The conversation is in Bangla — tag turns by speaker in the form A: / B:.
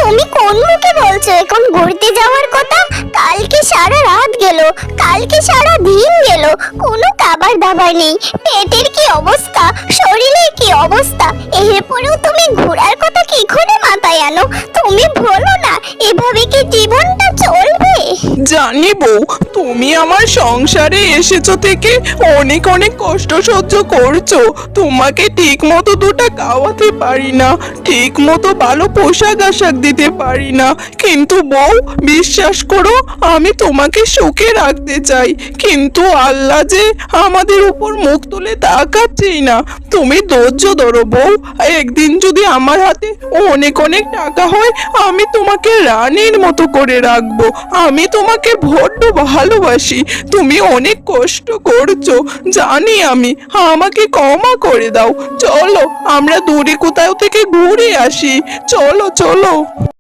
A: তুমি কোন মুখে বলছো এখন ঘুরতে যাওয়ার কথা? কালকে সারা রাত গেল, কালকে সারা দিন গেল, কোনো খাবার দাবার নেই, পেটের কি অবস্থা, শরীরের কি অবস্থা, এরপরেও তুমি ঘোরার কথা কি করে মাথায় আনো? তুমি বলো না, এভাবে কি জীবনটা চলবে?
B: জানি বউ, তুমি আমার সংসারে এসেছো থেকে অনেক অনেক কষ্ট সহ্য করছো। তোমাকে ঠিক মতো দুটো খাওয়াতে পারি না, ঠিক মতো ভালো পোশাক আশাক দিতে পারি না, কিন্তু বউ বিশ্বাস করো আমি তোমাকে সুখে রাখতে চাই, কিন্তু আল্লাহ যে আমাদের উপর মুখ তুলে তাকাচ্ছেই না। তুমি ধৈর্য ধরো বউ, একদিন যদি আমার হাতে অনেক অনেক টাকা হয় আমি তোমাকে রানীর মতো করে রাখবো। আমি তোমাকে বড্ড ভালোবাসি, তুমি অনেক কষ্ট করছো জানি আমি, আমাকে ক্ষমা করে দাও। চলো আমরা দূরে কোথাও থেকে ঘুরে আসি, চলো চলো।